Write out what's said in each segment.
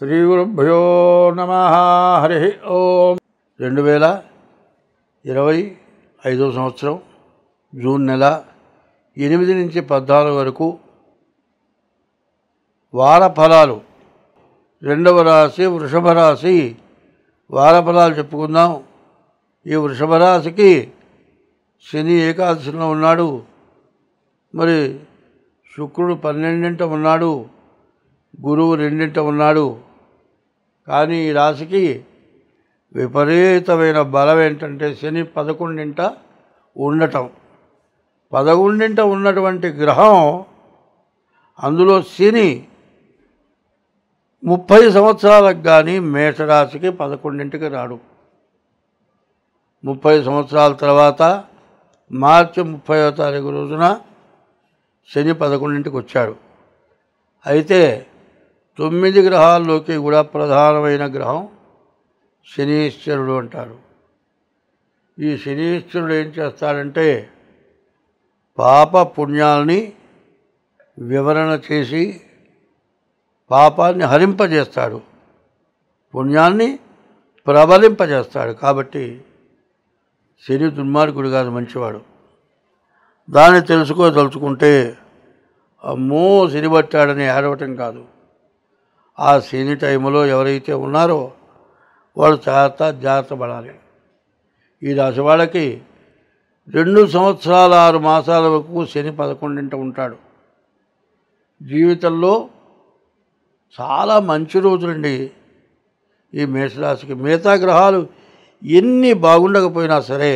శ్రీగురుభ్యో నమః. హరి ఓం. 2025 సంవత్సరం జూన్ నెల 8 నుంచి 14 వరకు వార ఫలాలు. రెండవ రాశి వృషభ రాశి. వార ఫలాలు చెప్పుకుందాం. ఈ వృషభ రాశికి శని ఏకాదశిలో ఉన్నాడు, మరి శుక్రుడు 12ంట ఉన్నాడు, గురువు 2ంట ఉన్నాడు. కానీ ఈ రాశికి విపరీతమైన బలం ఏంటంటే శని 11ంట ఉండటం. 11ంట ఉన్నటువంటి గ్రహం, అందులో శని 30 సంవత్సరాలకు కానీ మేషరాశికి 11ంటికి రాడు. 30 సంవత్సరాల తర్వాత మార్చి 30వ తారీఖు రోజున శని 11ంటికి వచ్చాడు. అయితే 9 గ్రహాల్లోకి కూడా ప్రధానమైన గ్రహం శనీశ్వరుడు అంటారు. ఈ శనీశ్వరుడు ఏం చేస్తాడంటే పాప పుణ్యాలని వివరణ చేసి పాపాన్ని హరింపజేస్తాడు, పుణ్యాన్ని ప్రబలింపజేస్తాడు. కాబట్టి శని దుర్మార్గుడు కాదు, మంచివాడు. దాన్ని తెలుసుకోదలుచుకుంటే అమ్మో శని పట్టాడని ఏడవటం కాదు. ఆ శని టైంలో ఎవరైతే ఉన్నారో వాళ్ళు జాగ్రత్త పడాలి. ఈ రాశి వాళ్ళకి 2 సంవత్సరాల 6 మాసాల వరకు శని 11ంట ఉంటాడు. జీవితంలో చాలా మంచి రోజులండి ఈ మేషరాశికి. మిగతా గ్రహాలు ఎన్ని బాగుండకపోయినా సరే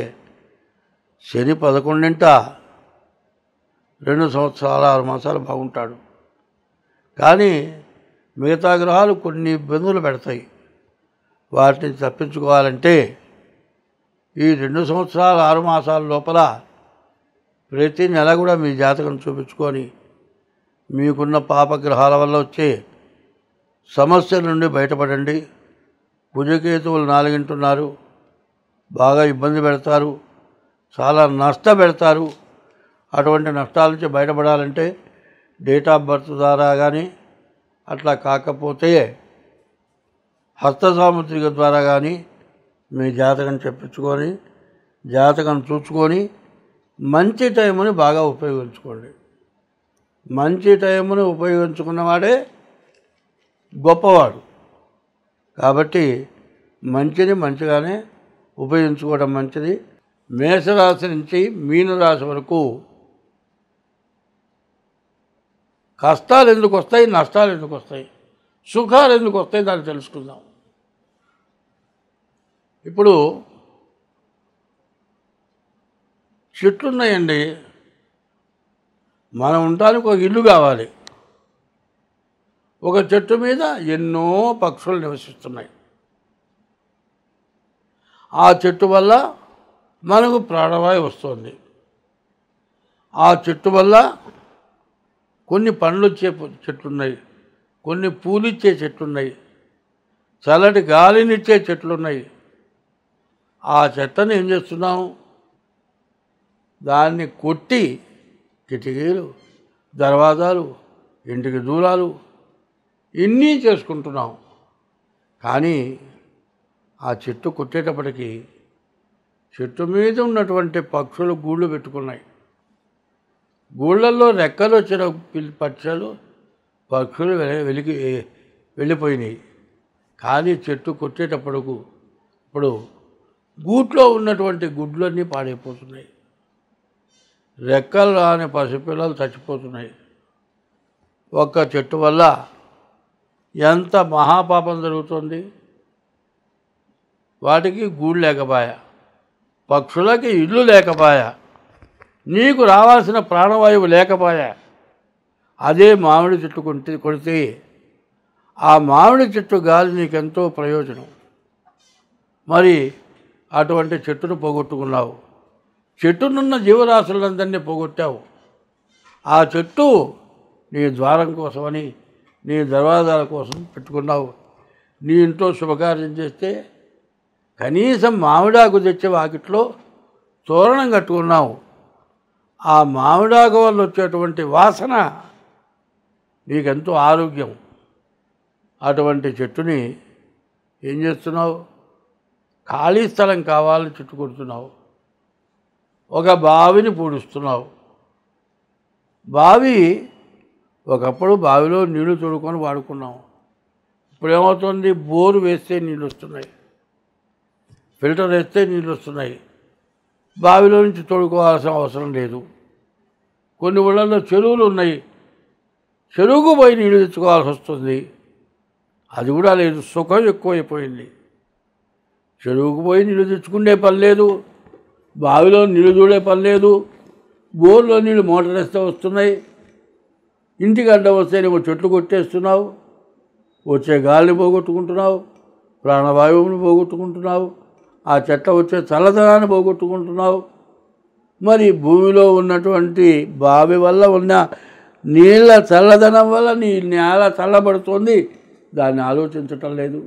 శని 11ంట 2 సంవత్సరాల 6 మాసాలు బాగుంటాడు. కానీ మిగతా గ్రహాలు కొన్ని ఇబ్బందులు పెడతాయి. వాటిని తప్పించుకోవాలంటే ఈ 2 సంవత్సరాల 6 మాసాల లోపల ప్రతి నెల కూడా మీ జాతకం చూపించుకొని మీకున్న పాపగ్రహాల వల్ల వచ్చే సమస్యల నుండి బయటపడండి. కుజకేతువులు 4ంట ఉన్నారు, బాగా ఇబ్బంది పెడతారు, చాలా నష్టపెడతారు. అటువంటి నష్టాల నుంచి బయటపడాలంటే డేట్ ఆఫ్ బర్త్ ద్వారా కానీ, అట్లా కాకపోతే హస్త సాముద్రిక ద్వారా కానీ మీ జాతకం చెప్పించుకొని జాతకం చూసుకొని మంచి టైముని బాగా ఉపయోగించుకోండి. మంచి టైముని ఉపయోగించుకున్నవాడే గొప్పవాడు. కాబట్టి మంచిని మంచిగానే ఉపయోగించుకోవడం మంచిది. మేషరాశి నుంచి మీనరాశి వరకు కష్టాలు ఎందుకు వస్తాయి, నష్టాలు ఎందుకు వస్తాయి, సుఖాలు ఎందుకు వస్తాయి, దాన్ని తెలుసుకుందాం. ఇప్పుడు చెట్లు ఉన్నాయండి, మనం ఉండటానికి ఒక ఇల్లు కావాలి. ఒక చెట్టు మీద ఎన్నో పక్షులు నివసిస్తున్నాయి. ఆ చెట్టు వల్ల మనకు ప్రాణవాయువు వస్తుంది. ఆ చెట్టు వల్ల కొన్ని పండ్లు వచ్చే చెట్లున్నాయి, కొన్ని పూలిచ్చే చెట్లున్నాయి, చల్లటి గాలినిచ్చే చెట్లున్నాయి. ఆ చెట్లను ఏం చేస్తున్నాం, దాన్ని కొట్టి కిటికీలు, దర్వాజాలు, ఇంటికి దూరాలు ఇన్ని చేసుకుంటున్నాం. కానీ ఆ చెట్టు కొట్టేటప్పటికి చెట్టు మీద ఉన్నటువంటి పక్షులు గూళ్ళు పెట్టుకున్నాయి. గూళ్ళల్లో రెక్కలు వచ్చిన పక్షులు వెళ్ళిపోయినాయి. కానీ చెట్టు కొట్టేటప్పుడు ఇప్పుడు గూట్లో ఉన్నటువంటి గుడ్లన్నీ పాడైపోతున్నాయి. రెక్కలు రాని పసిపిల్లలు చచ్చిపోతున్నాయి. ఒక్క చెట్టు వల్ల ఎంత మహాపాపం జరుగుతుంది. వాటికి గూడు లేకపోయా, పక్షులకి ఇల్లు లేకపోయా, నీకు రావాల్సిన ప్రాణవాయువు లేకపోయా. అదే మామిడి చెట్టు కొడితే ఆ మామిడి చెట్టు గాలి నీకెంతో ప్రయోజనం. మరి అటువంటి చెట్టును పోగొట్టుకున్నావు. చెట్టునున్న జీవరాశులందరినీ పోగొట్టావు. ఆ చెట్టు నీ ద్వారం కోసమని, నీ దర్వాజాల కోసం పెట్టుకున్నావు. నీ ఇంట్లో శుభకార్యం చేస్తే కనీసం మామిడాకు తెచ్చే వాకిట్లో తోరణం కట్టుకున్నావు. ఆ మామిడాకు వల్ల వచ్చేటువంటి వాసన నీకెంతో ఆరోగ్యం. అటువంటి చెట్టుని ఏం చేస్తున్నావు? ఖాళీ స్థలం కావాలని చుట్టు కొడుతున్నావు. ఒక బావిని పూడుస్తున్నావు. బావి ఒకప్పుడు బావిలో నీళ్లు తోడుకొని వాడుకున్నాం. ఇప్పుడు ఏమవుతుంది? బోరు వేస్తే నీళ్ళు వస్తున్నాయి, ఫిల్టర్ వేస్తే నీళ్ళు వస్తున్నాయి. బావిలో నుంచి తోడుకోవాల్సిన అవసరం లేదు. కొన్ని ఊళ్ళల్లో చెరువులు ఉన్నాయి, చెరువుకు పోయి నీళ్ళు తెచ్చుకోవాల్సి వస్తుంది. అది కూడా లేదు, సుఖం ఎక్కువైపోయింది. చెరువుకు పోయి నీళ్ళు తెచ్చుకునే పని లేదు, బావిలో నీళ్ళు చూడే పని లేదు, బోర్లో నీళ్ళు మోటార్ వేస్తే వస్తున్నాయి. ఇంటికి అడ్డం వస్తేనేమో చెట్లు కొట్టేస్తున్నావు, వచ్చే గాలిని పోగొట్టుకుంటున్నావు, ప్రాణవాయువుని పోగొట్టుకుంటున్నావు, ఆ చెట్ల వచ్చే చల్లదనాన్ని పోగొట్టుకుంటున్నావు. మరి భూమిలో ఉన్నటువంటి బావి వల్ల ఉన్న నీళ్ళ చల్లదనం వల్ల నీ నేల చల్లబడుతోంది, దాన్ని ఆలోచించటం లేదు.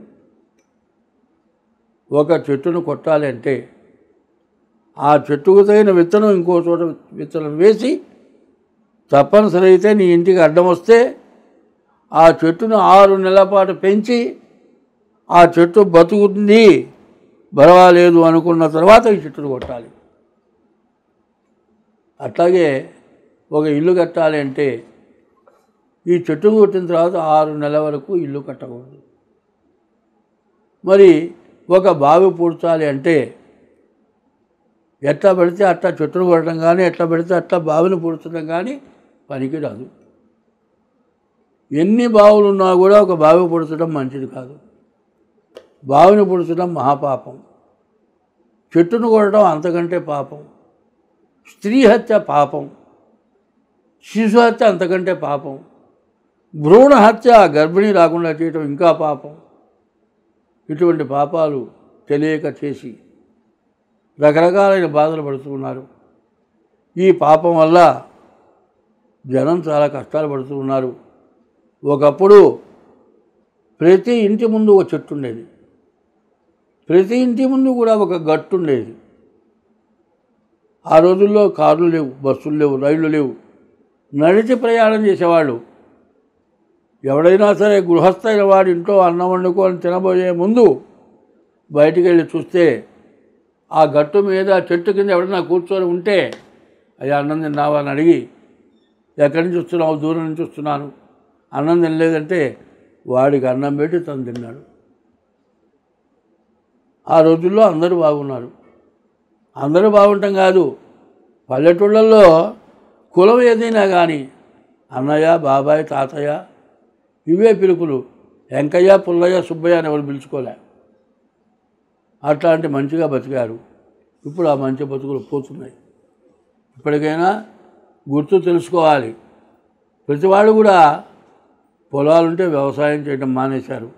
ఒక చెట్టును కొట్టాలి అంటే ఆ చెట్టుకు తగిన విత్తనం ఇంకో చోట విత్తనం వేసి, తప్పనిసరి అయితే నీ ఇంటికి అడ్డం వస్తే ఆ చెట్టును 6 నెలల పాటు పెంచి ఆ చెట్టు బతుకుతుంది పర్వాలేదు అనుకున్న తర్వాత ఈ చెట్టును కొట్టాలి. అట్లాగే ఒక ఇల్లు కట్టాలి అంటే ఈ చెట్టును కొట్టిన తర్వాత 6 నెలల వరకు ఇల్లు కట్టకూడదు. మరి ఒక బావి పూడ్చాలి అంటే ఎట్లా పడితే అట్లా చెట్టును కొట్టడం కానీ, ఎట్లా పడితే అట్లా బావిని పూడ్చడం కానీ పనికి రాదు. ఎన్ని బావులు ఉన్నా కూడా ఒక బావి పూడ్చడం మంచిది కాదు. బావిని పూడ్చడం మహాపాపం, చెట్టును కొట్టడం అంతకంటే పాపం, స్త్రీ హత్య పాపం, శిశు హత్య అంతకంటే పాపం, భ్రూణ హత్య గర్భిణీ రాకుండా చేయటం ఇంకా పాపం. ఇటువంటి పాపాలు తెలియక చేసి రకరకాలైన బాధలు పడుతూ ఈ పాపం వల్ల జనం చాలా కష్టాలు పడుతూ ఉన్నారు. ఒకప్పుడు ప్రతి ఇంటి ముందు ఒక చెట్టు ఉండేది, ప్రతి ఇంటి ముందు కూడా ఒక గట్టు ఉండేది. ఆ రోజుల్లో కార్లు లేవు, బస్సులు లేవు, రైళ్ళు లేవు, నడిచి ప్రయాణం చేసేవాళ్ళు. ఎవడైనా సరే గృహస్థైన వాడి ఇంట్లో అన్నం వండుకొని తినబోయే ముందు బయటికి వెళ్ళి చూస్తే ఆ గట్టు మీద చెట్టు కింద ఎవడైనా కూర్చొని ఉంటే, అయ్యా అన్నం తిన్నావా అని అడిగి, ఎక్కడి నుంచి వస్తున్నావు? దూరం నుంచి వస్తున్నాను. అన్నం తినలేదంటే వాడికి అన్నం పెట్టి తను తిన్నాడు. ఆ రోజుల్లో అందరూ బాగున్నారు. అందరూ బాగుంటాం కాదు, పల్లెటూళ్ళల్లో కులం ఏదైనా కానీ అన్నయ్య, బాబాయ్, తాతయ్య ఇవే పిలుపులు. వెంకయ్య, పుల్లయ్య, సుబ్బయ్య అని ఎవరు పిలుచుకోలే. అట్లాంటి మంచిగా బతికారు. ఇప్పుడు ఆ మంచి బతుకులు పోతున్నాయి. ఇప్పటికైనా గుర్తు తెలుసుకోవాలి. ప్రతివాడు కూడా పొలాలుంటే వ్యవసాయం చేయడం మానేశారు.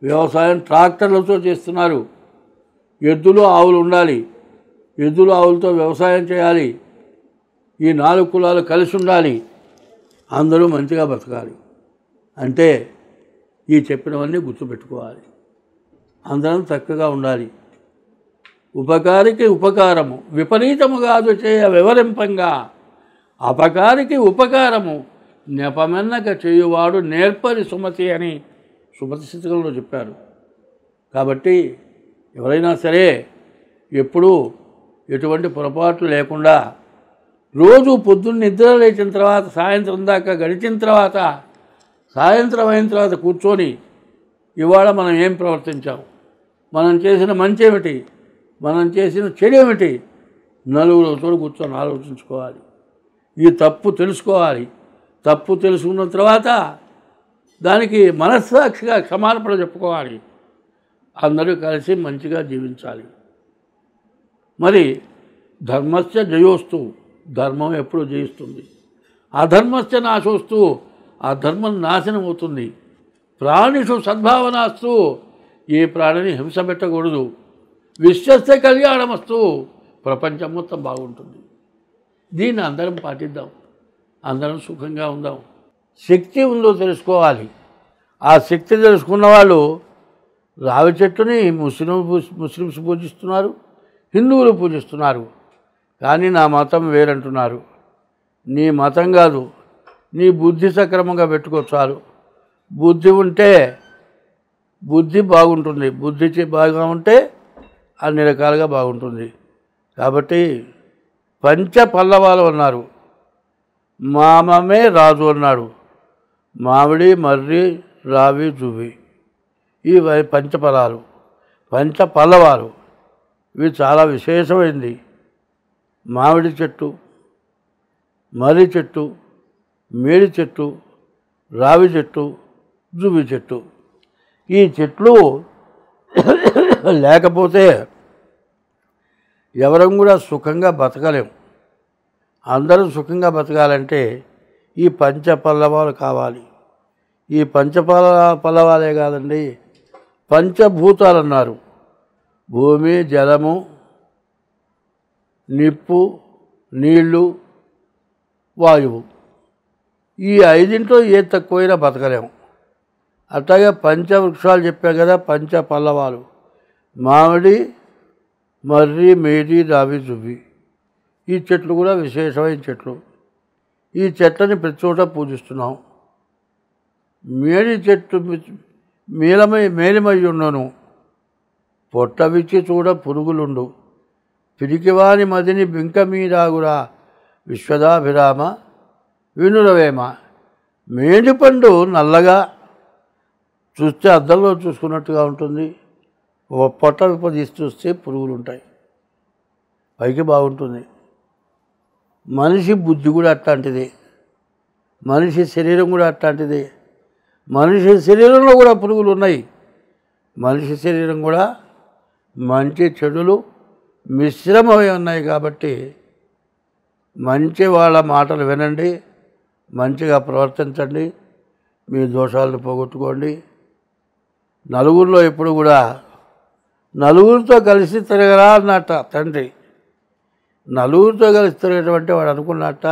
వ్యవసాయం ట్రాక్టర్లతో చేస్తున్నారు. ఎద్దులు ఆవులు ఉండాలి, ఎద్దులు ఆవులతో వ్యవసాయం చేయాలి. ఈ 4 కులాలు కలిసి ఉండాలి, అందరూ మంచిగా బతకాలి. అంటే ఈ చెప్పినవన్నీ గుర్తుపెట్టుకోవాలి. అందరం చక్కగా ఉండాలి. ఉపకారికి ఉపకారము విపరీతము కాదు చేయ వివరింపంగా, అపకారికి ఉపకారము నెపమెన్నక చేయువాడు నేర్పరి సుమతి అని సుమతి శతకంలో చెప్పారు. కాబట్టి ఎవరైనా సరే ఎప్పుడూ ఎటువంటి పొరపాట్లు లేకుండా రోజు పొద్దున్న నిద్ర లేచిన తర్వాత సాయంత్రం దాకా గడిచిన తర్వాత, సాయంత్రం అయిన తర్వాత కూర్చొని ఇవాళ మనం ఏం ప్రవర్తించాం, మనం చేసిన మంచి ఏమిటి, మనం చేసిన చెడు ఏమిటి, నలుగురితో కూర్చొని ఆలోచించుకోవాలి. ఈ తప్పు తెలుసుకోవాలి. తప్పు తెలుసుకున్న తర్వాత దానికి మనస్సాక్షిగా క్షమాపణ చెప్పుకోవాలి. అందరూ కలిసి మంచిగా జీవించాలి. మరి ధర్మస్య జయోస్తు, ధర్మం ఎప్పుడు జయిస్తుంది. అధర్మస్య నాశోస్తు, ఆ ధర్మం నాశనం అవుతుంది. ప్రాణిషు సద్భావనాస్తు, ఏ ప్రాణిని హింస పెట్టకూడదు. విశ్వస్య కళ్యాణమస్తు, ప్రపంచం మొత్తం బాగుంటుంది. దీన్ని అందరం పాటిద్దాం, అందరం సుఖంగా ఉందాం. శక్తి ఉందో తెలుసుకోవాలి. ఆ శక్తి తెలుసుకున్న వాళ్ళు రావి చెట్టుని ముస్లిమ్స్ పూజిస్తున్నారు, హిందువులు పూజిస్తున్నారు. కానీ నా మతం వేరంటున్నారు. నీ మతం కాదు, నీ బుద్ధి సక్రమంగా పెట్టుకో చాలు. బుద్ధి ఉంటే బుద్ధి బాగుంటుంది. బుద్ధి బాగా ఉంటే అన్ని రకాలుగా బాగుంటుంది. కాబట్టి పంచ పల్లవాలు అన్నారు. మామమే రాజు అన్నాడు. మామిడి, మర్రి, రావి, జువి ఈ పంచఫలాలు, పంచ పల్లవాలు ఇవి చాలా విశేషమైంది. మామిడి చెట్టు, మర్రి చెట్టు, మేడి చెట్టు, రావి చెట్టు, జువి చెట్టు. ఈ చెట్లు లేకపోతే ఎవరం కూడా సుఖంగా బతకలేం. అందరూ సుఖంగా బతకాలంటే ఈ పంచ పల్లవాలు కావాలి. ఈ పల్లవాలే కాదండి, పంచభూతాలు అన్నారు. భూమి, జలము, నిప్పు, నీళ్ళు, వాయువు. ఈ ఐదింట్లో ఏ తక్కువైనా బతకలేము. అట్లాగే పంచవృక్షాలు చెప్పా కదా, పంచ పల్లవాలు మామిడి, మర్రి, మేడి, రావి, జువ్వి. ఈ చెట్లు కూడా విశేషమైన చెట్లు. ఈ చెట్లని ప్రతి చోట పూజిస్తున్నాం. మేడి చెట్టు మేలిమై ఉన్నను, పొట్ట విచ్చి చూడ పురుగులుండు, పిరికివాని మదిని బింక మీరాగురా విశ్వదాభిరామ వినురవేమ. మేడి పండు నల్లగా చూస్తే అద్దంలో చూసుకున్నట్టుగా ఉంటుంది. పొట్ట విప్పదీసి చూస్తే పురుగులు ఉంటాయి. పైకి బాగుంటుంది. మనిషి బుద్ధి కూడా అట్లాంటిది. మనిషి శరీరం కూడా అట్లాంటిది. మనిషి శరీరంలో కూడా పురుగులు ఉన్నాయి. మనిషి శరీరం కూడా మంచి చెడులు మిశ్రమమై ఉన్నాయి. కాబట్టి మంచి వాళ్ళ మాటలు వినండి, మంచిగా ప్రవర్తించండి, మీ దోషాలను పోగొట్టుకోండి. నలుగురిలో ఎప్పుడు కూడా నలుగురితో కలిసి తిరగరా అన్నట్ట తండ్రి. నలుగురితో కలిసి తిరిగేటువంటి వాడు అనుకున్నట్ట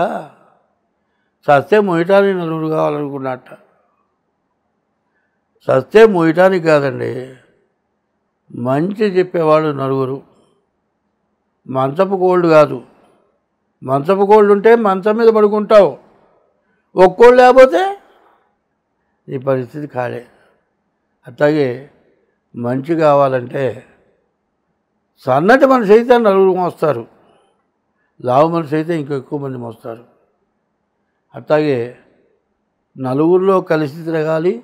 సస్తే మొయ్యటానికి నలుగురు కావాలనుకున్నట్ట. సస్తే మొయ్యటానికి కాదండి, మంచి చెప్పేవాళ్ళు నలుగురు. మంచపు కోళ్ళు కాదు. మంచపు కోళ్ళు ఉంటే మంచం మీద పడుకుంటావు. ఒక్కోళ్ళు లేకపోతే నీ పరిస్థితి కాలే. అట్లాగే మంచి కావాలంటే సన్నటి మనిషి అయితే నలుగురు మోస్తారు, లావు మనిషి అయితే ఇంకెక్కువ మంది మోస్తారు. అట్లాగే నలుగురిలో కలిసి తిరగాలి.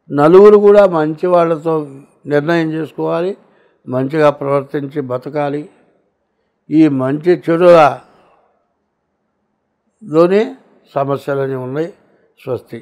నలుగురు కూడా మంచి వాళ్ళతో నిర్ణయం చేసుకోవాలి, మంచిగా ప్రవర్తించి బతకాలి. ఈ మంచి చెడులలోనే సమస్యలని ఉన్నాయి. స్వస్తి.